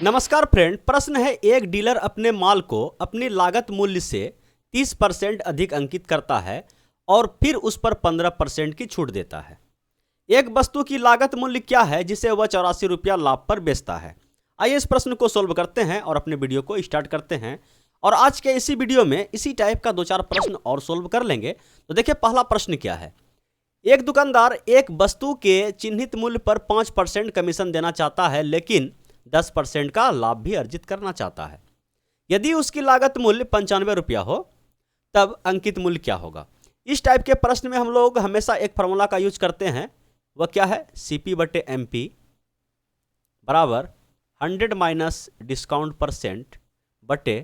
नमस्कार फ्रेंड, प्रश्न है एक डीलर अपने माल को अपनी लागत मूल्य से 30% अधिक अंकित करता है और फिर उस पर 15% की छूट देता है। एक वस्तु की लागत मूल्य क्या है जिसे वह 84 रुपया लाभ पर बेचता है। आइए इस प्रश्न को सोल्व करते हैं और अपने वीडियो को स्टार्ट करते हैं। और आज के इसी वीडियो में इसी टाइप का 2-4 प्रश्न और सोल्व कर लेंगे। तो देखिए पहला प्रश्न क्या है। एक दुकानदार एक वस्तु के चिन्हित मूल्य पर 5% कमीशन देना चाहता है लेकिन 10% का लाभ भी अर्जित करना चाहता है। यदि उसकी लागत मूल्य 95 रुपया हो तब अंकित मूल्य क्या होगा। इस टाइप के प्रश्न में हम लोग हमेशा एक फार्मूला का यूज करते हैं। वह क्या है, CP/MP बराबर 100 माइनस डिस्काउंट परसेंट बटे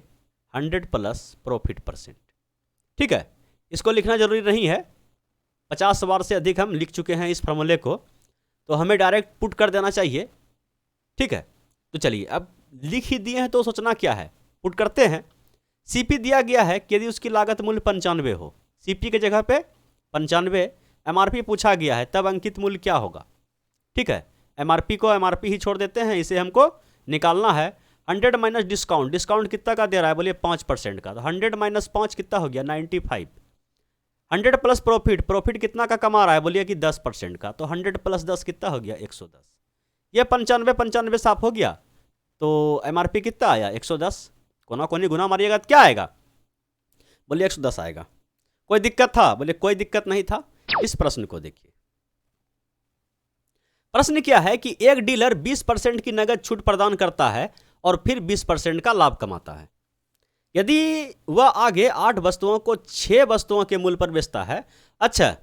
100 प्लस प्रॉफिट परसेंट। ठीक है, इसको लिखना जरूरी नहीं है, 50 बार से अधिक हम लिख चुके हैं इस फार्मूले को, तो हमें डायरेक्ट पुट कर देना चाहिए। ठीक है, तो चलिए अब लिख ही दिए हैं तो सोचना क्या है, पुट करते हैं। CP दिया गया है कि यदि उसकी लागत मूल्य 95 हो, CP के जगह पे 95, MRP पूछा गया है, तब अंकित मूल्य क्या होगा। ठीक है, MRP को MRP ही छोड़ देते हैं, इसे हमको निकालना है। 100 माइनस डिस्काउंट, डिस्काउंट कितना का दे रहा है, बोलिए 5% का, तो 100 माइनस 5 कितना हो गया, 95। 100 प्लस प्रॉफिट, प्रॉफिट कितना का कमा रहा है, बोलिए कि 10% का, तो 100 प्लस 10 कितना हो गया, 110। ये 95 साफ हो गया, तो MRP कितना आया, 110। कोना कोनी गुना मारिएगा तो क्या आएगा, बोलिए 110 आएगा। कोई दिक्कत था, बोलिए कोई दिक्कत नहीं था। इस प्रश्न को देखिए। प्रश्न क्या है कि एक डीलर 20% की नगद छूट प्रदान करता है और फिर 20% का लाभ कमाता है। यदि वह आगे 8 वस्तुओं को 6 वस्तुओं के मूल्य पर बेचता है। अच्छा,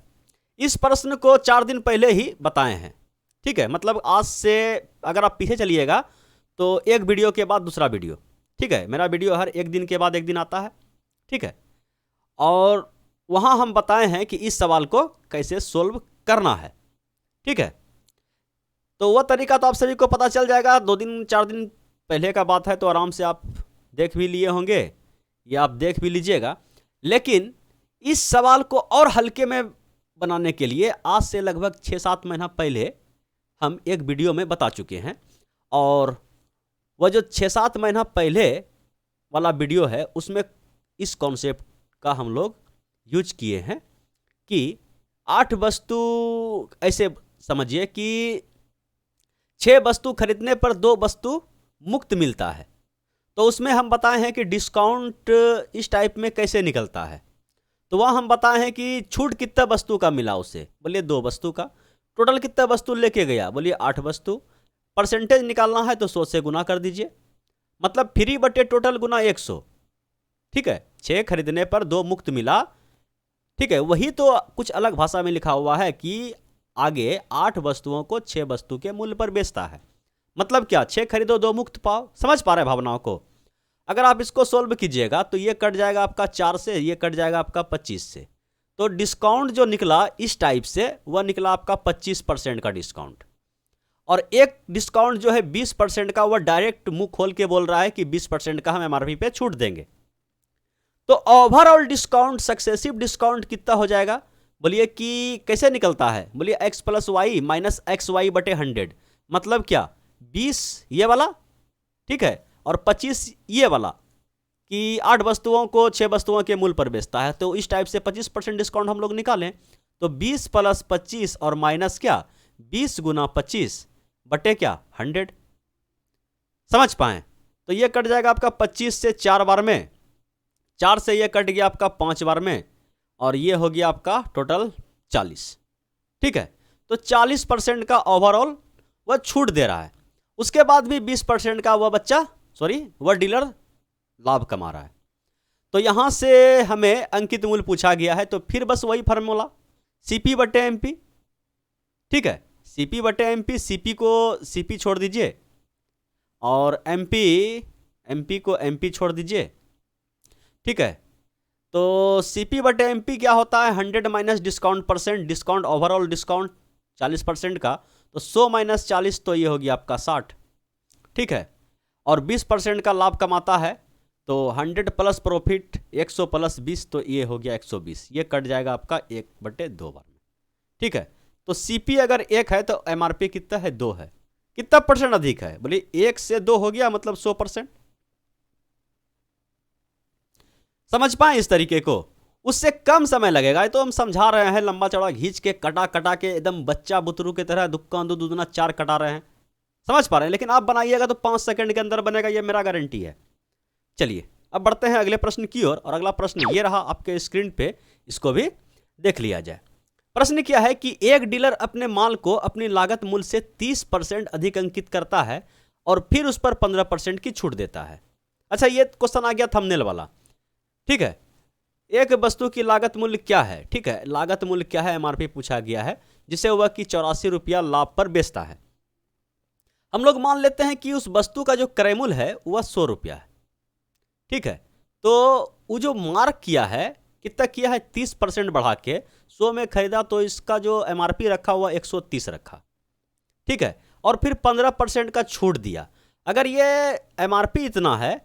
इस प्रश्न को 4 दिन पहले ही बताए हैं। ठीक है, मतलब आज से अगर आप पीछे चलिएगा तो एक वीडियो के बाद दूसरा वीडियो। ठीक है, मेरा वीडियो हर एक दिन के बाद एक दिन आता है। ठीक है, और वहाँ हम बताए हैं कि इस सवाल को कैसे सोल्व करना है। ठीक है, तो वह तरीका तो आप सभी को पता चल जाएगा। 2-4 दिन पहले का बात है तो आराम से आप देख भी लिए होंगे या आप देख भी लीजिएगा। लेकिन इस सवाल को और हल्के में बनाने के लिए आज से लगभग 6-7 महीना पहले हम एक वीडियो में बता चुके हैं। और वह जो 6-7 महीना पहले वाला वीडियो है उसमें इस कॉन्सेप्ट का हम लोग यूज किए हैं कि 8 वस्तु, ऐसे समझिए कि 6 वस्तु खरीदने पर 2 वस्तु मुफ्त मिलता है। तो उसमें हम बताए हैं कि डिस्काउंट इस टाइप में कैसे निकलता है। तो वह हम बताए हैं कि छूट कितना वस्तु का मिला उसे, बोलिए 2 वस्तु का। टोटल कितना वस्तु लेके गया, बोलिए 8 वस्तु। परसेंटेज निकालना है तो 100 से गुना कर दीजिए, मतलब फ्री बटे टोटल गुना 100। ठीक है, 6 खरीदने पर 2 मुफ्त मिला। ठीक है, वही तो कुछ अलग भाषा में लिखा हुआ है कि आगे 8 वस्तुओं को 6 वस्तु के मूल्य पर बेचता है। मतलब क्या, 6 खरीदो 2 मुफ्त पाओ। समझ पा रहे हैं भावनाओं को। अगर आप इसको सोल्व कीजिएगा तो ये कट जाएगा आपका 4 से, ये कट जाएगा आपका 25 से। तो डिस्काउंट जो निकला इस टाइप से, वह निकला आपका 25% का डिस्काउंट। और एक डिस्काउंट जो है 20% का, वह डायरेक्ट मुंह खोल के बोल रहा है कि 20% का हम MRP पे छूट देंगे। तो ओवरऑल डिस्काउंट, सक्सेसिव डिस्काउंट कितना हो जाएगा, बोलिए कि कैसे निकलता है, बोलिए x plus y minus XY बटे 100। मतलब क्या, 20 ये वाला, ठीक है, और 25 ये वाला, कि 8 वस्तुओं को 6 वस्तुओं के मूल्य पर बेचता है। तो इस टाइप से 25% डिस्काउंट हम लोग निकालें तो 20 प्लस 25 और माइनस क्या, 20 गुना 25 बटे क्या, 100। समझ पाए, तो ये कट जाएगा आपका 25 से 4 बार में, 4 से ये कट गया आपका 5 बार में, और ये हो गया आपका टोटल 40। ठीक है, तो 40% का ओवरऑल वह छूट दे रहा है। उसके बाद भी 20% का वह डीलर लाभ कमा रहा है। तो यहां से हमें अंकित मूल्य पूछा गया है, तो फिर बस वही फार्मूला CP/MP। ठीक है, CP/MP, CP को CP छोड़ दीजिए और MP को MP छोड़ दीजिए। ठीक है, तो CP/MP क्या होता है, 100 minus discount percent, discount overall discount 40% का, तो 100 माइनस 40 तो ये हो गया आपका 60। ठीक है, और 20% का लाभ कमाता है, तो 100 प्लस प्रॉफिट 100 प्लस 20, तो ये हो गया 120। ये कट जाएगा आपका 1/2 बार में। ठीक है, तो CP अगर 1 है तो MRP कितना है, 2 है। कितना परसेंट अधिक है? बोलिए 1 से 2 हो गया मतलब 100%। समझ पाए इस तरीके को? उससे कम समय लगेगा। ये तो हम समझा रहे हैं, लंबा चौड़ा घींच के कटा कटा के एकदम बच्चा बुतरू की तरह दुक्का दो दूना 4 कटा रहे हैं, समझ पा रहे हैं। लेकिन आप बनाइएगा तो 5 सेकंड के अंदर बनेगा, ये मेरा गारंटी है। चलिए अब बढ़ते हैं अगले प्रश्न की ओर। और अगला प्रश्न ये रहा आपके स्क्रीन पे, इसको भी देख लिया जाए। प्रश्न क्या है कि एक डीलर अपने माल को अपनी लागत मूल्य से 30% अधिक अंकित करता है और फिर उस पर 15% की छूट देता है। अच्छा, ये क्वेश्चन आ गया थंबनेल वाला, ठीक है। एक वस्तु की लागत मूल्य क्या है? ठीक है, लागत मूल्य क्या है, एमआरपी पूछा गया है, जिसे वह कि 84 रुपया लाभ पर बेचता है। हम लोग मान लेते हैं कि उस वस्तु का जो क्रय मूल्य है वह 100 रुपया है, ठीक है। तो वो जो मार्क किया है, कितना किया है, 30% बढ़ा के 100 में खरीदा, तो इसका जो एमआरपी रखा हुआ 130 रखा, ठीक है। और फिर 15% का छूट दिया। अगर ये एमआरपी इतना है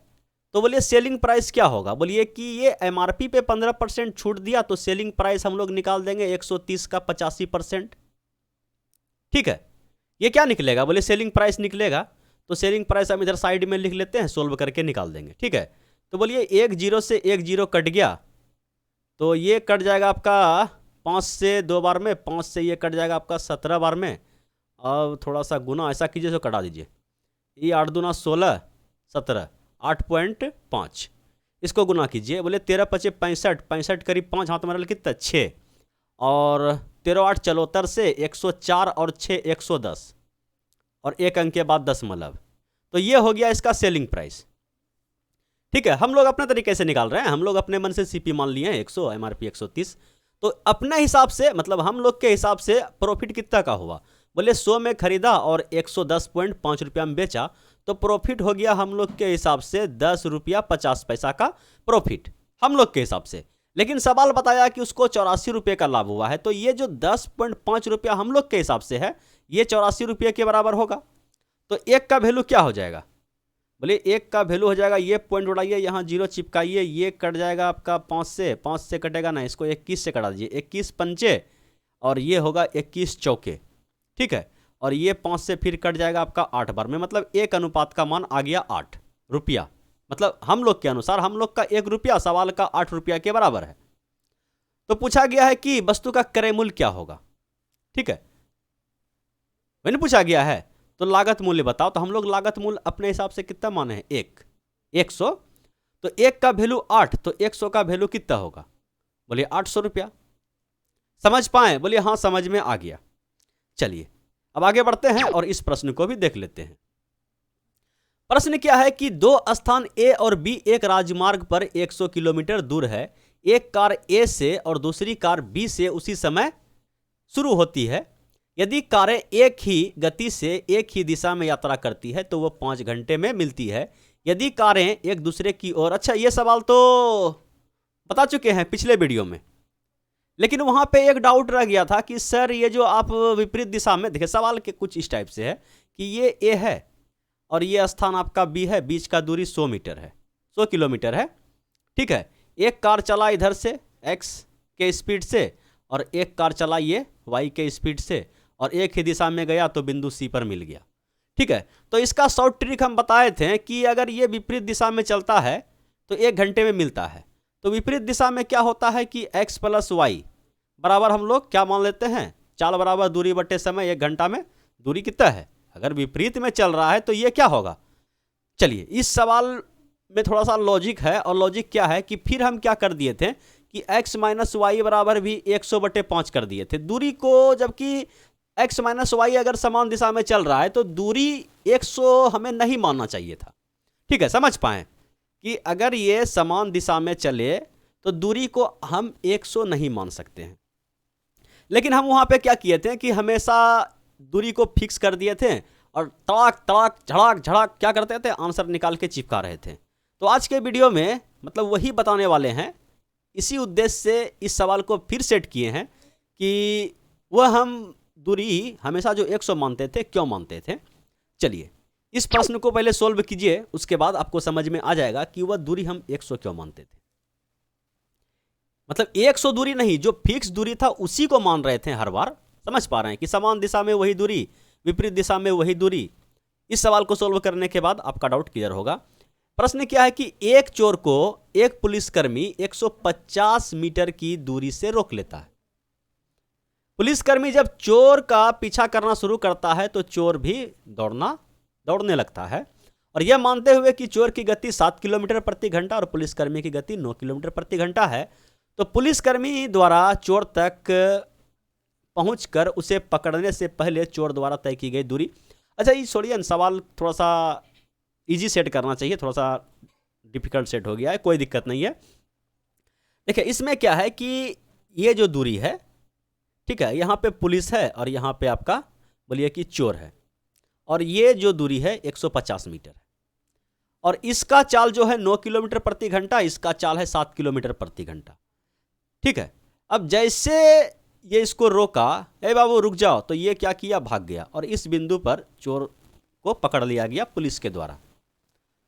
तो बोलिए सेलिंग प्राइस क्या होगा? बोलिए कि ये एमआरपी पे 15% छूट दिया तो सेलिंग प्राइस हम लोग निकाल देंगे 130 का 85%, ठीक है। ये क्या निकलेगा? बोलिए सेलिंग प्राइस निकलेगा। तो सेलिंग प्राइस हम इधर साइड में लिख लेते हैं, सोल्व करके निकाल देंगे, ठीक है। तो बोलिए 1 0 से 1 0 कट गया, तो ये कट जाएगा आपका 5 से 2 बार में, 5 से ये कट जाएगा आपका 17 बार में। अब थोड़ा सा गुना ऐसा कीजिए तो कटा दीजिए, ये 8 दूना 16, 17, 8.5, इसको गुना कीजिए। बोले 13 पचे 65, 65 करीब 5 हाथ में कितना 6, और 13 8 74 से 104 और 6 110, और एक अंक के बाद दशमलव। तो ये हो गया इसका सेलिंग प्राइस, ठीक है। हम लोग अपने तरीके से निकाल रहे हैं, हम लोग अपने मन से सीपी मान लिए हैं 100, एमआरपी 130। तो अपने हिसाब से, मतलब हम लोग के हिसाब से प्रॉफिट कितना का हुआ? बोले 100 में खरीदा और 110.5 रुपया में बेचा, तो प्रॉफिट हो गया हम लोग के हिसाब से 10 रुपया 50 पैसा का प्रॉफिट हम लोग के हिसाब से। लेकिन सवाल बताया कि उसको 84 रुपये का लाभ हुआ है, तो ये जो 10.5 रुपया हम लोग के हिसाब से है, ये 84 रुपये के बराबर होगा। तो एक का वैल्यू क्या हो जाएगा? बोलिए एक का वैल्यू हो जाएगा, ये पॉइंट उड़ाइए, यहाँ 0 चिपकाइए, ये कट जाएगा आपका 5 से कटेगा ना, इसको 21 से कटा दीजिए, 21 पंचे, और ये होगा 21 चौके, ठीक है। और ये 5 से फिर कट जाएगा आपका 8 बार में, मतलब एक अनुपात का मान आ गया 8 रुपया। मतलब हम लोग के अनुसार हम लोग का 1 रुपया सवाल का 8 रुपया के बराबर है। तो पूछा गया है कि वस्तु का क्रय मूल्य क्या होगा, ठीक है, मैंने पूछा गया है। तो लागत मूल्य बताओ। तो हम लोग लागत मूल्य अपने हिसाब से कितना माने हैं? 100। तो 1 का वैल्यू 8, तो 100 का वैल्यू कितना होगा? बोलिए 800 रुपया। समझ पाए? बोलिए हाँ समझ में आ गया। चलिए अब आगे बढ़ते हैं और इस प्रश्न को भी देख लेते हैं। प्रश्न क्या है कि दो स्थान ए और बी एक राजमार्ग पर 100 किलोमीटर दूर है। एक कार ए से और दूसरी कार बी से उसी समय शुरू होती है। यदि कारें एक ही गति से एक ही दिशा में यात्रा करती है तो वह 5 घंटे में मिलती है। यदि कारें एक दूसरे की ओर, अच्छा ये सवाल तो बता चुके हैं पिछले वीडियो में, लेकिन वहां पे एक डाउट रह गया था कि सर ये जो आप विपरीत दिशा में, देखिए सवाल के कुछ इस टाइप से है कि ये ए है और ये स्थान आपका बी है, बीच का दूरी 100 मीटर है, 100 किलोमीटर है, ठीक है। एक कार चला इधर से एक्स के स्पीड से और एक कार चला ये वाई के स्पीड से, और एक ही दिशा में गया तो बिंदु सी पर मिल गया, ठीक है। तो इसका शॉर्ट ट्रिक हम बताए थे कि अगर ये विपरीत दिशा में चलता है तो 1 घंटे में मिलता है। तो विपरीत दिशा में क्या होता है कि x प्लस वाई बराबर हम लोग क्या मान लेते हैं, चाल बराबर दूरी बटे समय, 1 घंटा में दूरी कितना है। अगर विपरीत में चल रहा है तो ये क्या होगा। चलिए इस सवाल में थोड़ा सा लॉजिक है, और लॉजिक क्या है कि फिर हम क्या कर दिए थे कि x माइनस वाई बराबर भी 100/5 कर दिए थे दूरी को। जबकि x माइनस वाई अगर समान दिशा में चल रहा है तो दूरी 100 हमें नहीं मानना चाहिए था, ठीक है। समझ पाए कि अगर ये समान दिशा में चले तो दूरी को हम 100 नहीं मान सकते हैं। लेकिन हम वहां पे क्या किए थे कि हमेशा दूरी को फिक्स कर दिए थे और तड़ाक तड़ाक झड़ाक झड़ाक क्या करते थे, आंसर निकाल के चिपका रहे थे। तो आज के वीडियो में मतलब वही बताने वाले हैं। इसी उद्देश्य से इस सवाल को फिर सेट किए हैं कि वह हम दूरी हमेशा जो 100 मानते थे क्यों मानते थे। चलिए इस प्रश्न को पहले सोल्व कीजिए, उसके बाद आपको समझ में आ जाएगा कि वह दूरी हम 100 क्यों मानते थे। मतलब 100 दूरी नहीं, जो फिक्स दूरी था उसी को मान रहे थे हर बार। समझ पा रहे हैं कि समान दिशा में वही दूरी, विपरीत दिशा में वही दूरी, इस सवाल को सोल्व करने के बाद आपका डाउट क्लियर होगा। प्रश्न क्या है कि एक चोर को एक पुलिसकर्मी 150 मीटर की दूरी से रोक लेता है। पुलिसकर्मी जब चोर का पीछा करना शुरू करता है तो चोर भी दौड़ने लगता है, और यह मानते हुए कि चोर की गति 7 किलोमीटर प्रति घंटा और पुलिसकर्मी की गति 9 किलोमीटर प्रति घंटा है, तो पुलिसकर्मी द्वारा चोर तक पहुंचकर उसे पकड़ने से पहले चोर द्वारा तय की गई दूरी। अच्छा, ये छोड़िए, सवाल थोड़ा सा इजी सेट करना चाहिए, थोड़ा सा डिफिकल्ट सेट हो गया है, कोई दिक्कत नहीं है। देखिए इसमें क्या है कि ये जो दूरी है, ठीक है, यहाँ पे पुलिस है और यहाँ पे आपका बोलिए कि चोर है, और ये जो दूरी है 150 मीटर है, और इसका चाल जो है 9 किलोमीटर प्रति घंटा, इसका चाल है 7 किलोमीटर प्रति घंटा। ठीक है, अब जैसे ये इसको रोका, ए बाबू रुक जाओ, तो ये क्या किया, भाग गया, और इस बिंदु पर चोर को पकड़ लिया गया पुलिस के द्वारा।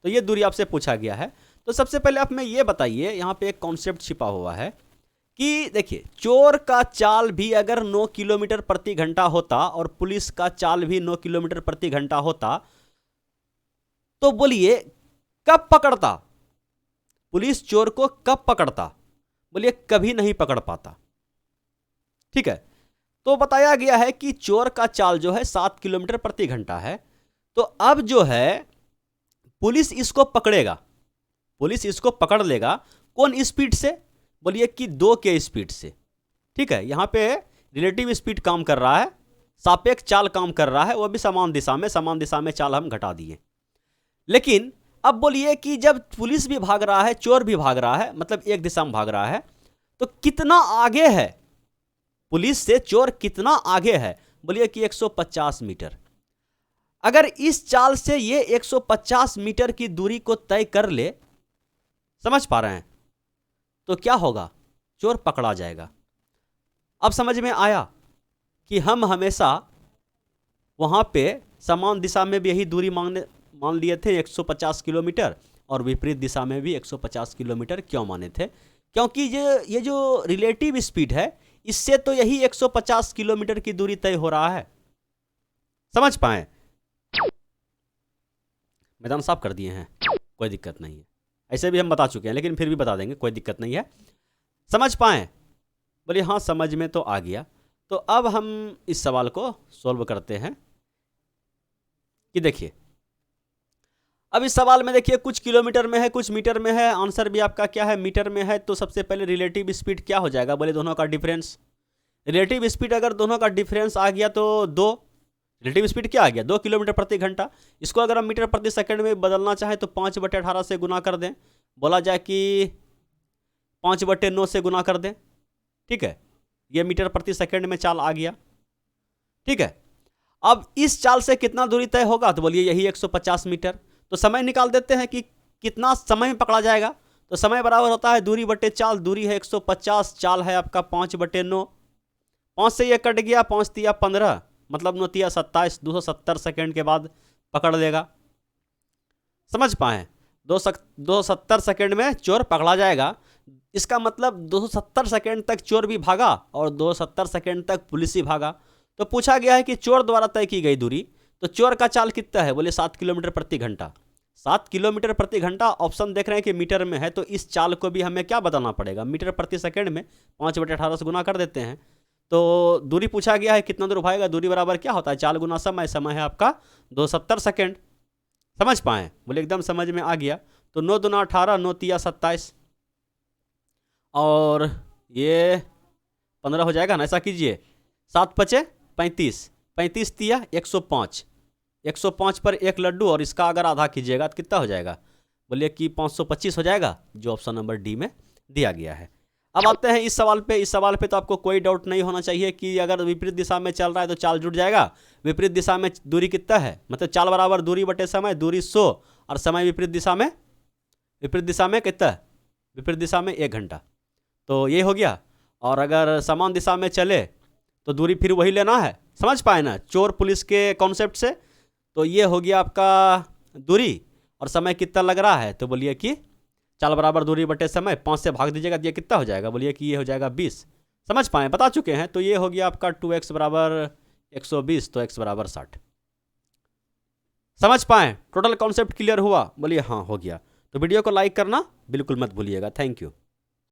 तो ये दूरी आपसे पूछा गया है। तो सबसे पहले आप में ये बताइए, यहाँ पे एक कॉन्सेप्ट छिपा हुआ है कि देखिए चोर का चाल भी अगर 9 किलोमीटर प्रति घंटा होता और पुलिस का चाल भी 9 किलोमीटर प्रति घंटा होता, तो बोलिए कब पकड़ता, पुलिस चोर को कब पकड़ता, बोलिए कभी नहीं पकड़ पाता। ठीक है, तो बताया गया है कि चोर का चाल जो है 7 किलोमीटर प्रति घंटा है, तो अब जो है पुलिस इसको पकड़ेगा, पुलिस इसको पकड़ लेगा, कौन स्पीड से, बोलिए कि 2 के स्पीड से। ठीक है, यहाँ पे रिलेटिव स्पीड काम कर रहा है, सापेक्ष चाल काम कर रहा है, वो भी समान दिशा में चाल हम घटा दिए। लेकिन अब बोलिए कि जब पुलिस भी भाग रहा है, चोर भी भाग रहा है, मतलब एक दिशा में भाग रहा है, तो कितना आगे है पुलिस से चोर, कितना आगे है, बोलिए कि 150 मीटर। अगर इस चाल से ये 150 मीटर की दूरी को तय कर ले, समझ पा रहे हैं, तो क्या होगा, चोर पकड़ा जाएगा। अब समझ में आया कि हम हमेशा वहां पे समान दिशा में भी यही दूरी मान लिए थे 150 किलोमीटर, और विपरीत दिशा में भी 150 किलोमीटर क्यों माने थे, क्योंकि ये जो रिलेटिव स्पीड है, इससे तो यही 150 किलोमीटर की दूरी तय हो रहा है। समझ पाए, मैदान साफ कर दिए हैं, कोई दिक्कत नहीं है, ऐसे भी हम बता चुके हैं, लेकिन फिर भी बता देंगे, कोई दिक्कत नहीं है। समझ पाए, बोलिए हाँ समझ में तो आ गया। तो अब हम इस सवाल को सॉल्व करते हैं कि देखिए, अब इस सवाल में देखिए कुछ किलोमीटर में है, कुछ मीटर में है, आंसर भी आपका क्या है, मीटर में है। तो सबसे पहले रिलेटिव स्पीड क्या हो जाएगा, बोले दोनों का डिफरेंस। रिलेटिव स्पीड अगर दोनों का डिफरेंस आ गया तो 2, रिलेटिव स्पीड क्या आ गया, 2 किलोमीटर प्रति घंटा। इसको अगर हम मीटर प्रति सेकंड में बदलना चाहें तो 5/18 से गुना कर दें, बोला जाए कि 5/9 से गुना कर दें। ठीक है, ये मीटर प्रति सेकंड में चाल आ गया। ठीक है, अब इस चाल से कितना दूरी तय होगा, तो बोलिए यही 150 मीटर। तो समय निकाल देते हैं कि कितना समय में पकड़ा जाएगा। तो समय बराबर होता है दूरी बटे चाल, दूरी है 150, चाल है आपका 5/9, 5 से ये कट गया, 5 तिया 15, मतलब 9 तिया 27, 270 सेकेंड के बाद पकड़ लेगा। समझ पाए, 270 सेकेंड में चोर पकड़ा जाएगा। इसका मतलब 270 सेकेंड तक चोर भी भागा और 270 सेकेंड तक पुलिस ही भागा। तो पूछा गया है कि चोर द्वारा तय की गई दूरी, तो चोर का चाल कितना है, बोले 7 किलोमीटर प्रति घंटा। 7 किलोमीटर प्रति घंटा ऑप्शन देख रहे हैं कि मीटर में है, तो इस चाल को भी हमें क्या बदलना पड़ेगा, मीटर प्रति सेकंड में 5/18 से गुना कर देते हैं। तो दूरी पूछा गया है कितना दूर भागेगा, दूरी बराबर क्या होता है, चाल गुना समय, समय है आपका 270 सेकेंड। समझ पाए, बोले एकदम समझ में आ गया। तो 9 दूना 18, 9 तिया 27, और ये 15 हो जाएगा ना, ऐसा कीजिए 7 पचे 35, 35 तिया 105, 105 पर एक लड्डू, और इसका अगर आधा कीजिएगा तो कितना हो जाएगा, बोलिए कि 525 हो जाएगा, जो ऑप्शन नंबर डी में दिया गया है। अब आते हैं इस सवाल पे। इस सवाल पे तो आपको कोई डाउट नहीं होना चाहिए कि अगर विपरीत दिशा में चल रहा है तो चाल जुड़ जाएगा। विपरीत दिशा में दूरी कितना है, मतलब चाल बराबर दूरी बटे समय, दूरी 100 और समय विपरीत दिशा में कितना है, विपरीत दिशा में 1 घंटा। तो ये हो गया। और अगर समान दिशा में चले तो दूरी फिर वही लेना है। समझ पाए ना, चोर पुलिस के कॉन्सेप्ट से। तो ये हो गया आपका दूरी, और समय कितना लग रहा है, तो बोलिए कि चाल बराबर दूरी बटे समय, 5 से भाग दीजिएगा तो ये कितना हो जाएगा, बोलिए कि ये हो जाएगा 20। समझ पाए, बता चुके हैं। तो ये हो गया आपका 2x बराबर 120, तो x बराबर 60। समझ पाए? टोटल कॉन्सेप्ट क्लियर हुआ? बोलिए हाँ हो गया। तो वीडियो को लाइक करना बिल्कुल मत भूलिएगा। Thank you.